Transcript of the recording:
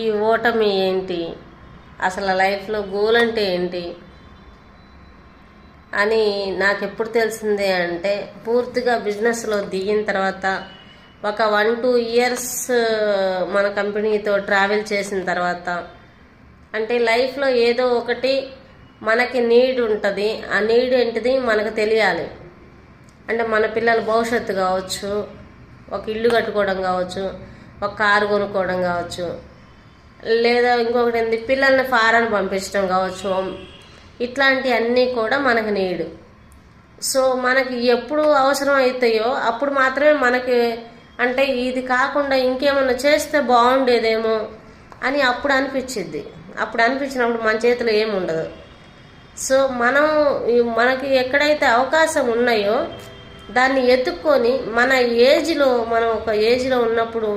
ఈ ఓటమి ఏంటి, అసలు లైఫ్లో గోల్ అంటే ఏంటి అని నాకు ఎప్పుడు తెలిసిందే అంటే పూర్తిగా బిజినెస్లో దిగిన తర్వాత ఒక 1-2 ఇయర్స్ మన కంపెనీతో ట్రావెల్ చేసిన తర్వాత. అంటే లైఫ్లో ఏదో ఒకటి మనకి నీడ్ ఉంటుంది, ఆ నీడ్ ఏంటిది మనకు తెలియాలి. అంటే మన పిల్లల భవిష్యత్తు కావచ్చు, ఒక ఇల్లు కట్టుకోవడం కావచ్చు, ఒక కారు కొనుక్కోవడం కావచ్చు, లేదా ఇంకొకటి ఏంటి పిల్లల్ని ఫారెన్ పంపించడం కావచ్చు. ఇట్లాంటివన్నీ కూడా మనకు నీడు. సో మనకి ఎప్పుడు అవసరం అవుతాయో అప్పుడు మాత్రమే మనకి అంటే ఇది కాకుండా ఇంకేమన్నా చేస్తే బాగుండేదేమో అని అప్పుడు అనిపించింది. అప్పుడు అనిపించినప్పుడు మన చేతిలో ఏముండదు. సో మనకి ఎక్కడైతే అవకాశం ఉన్నాయో దాన్ని ఎత్తుక్కొని మన ఏజ్లో, మనం ఒక ఏజ్లో ఉన్నప్పుడు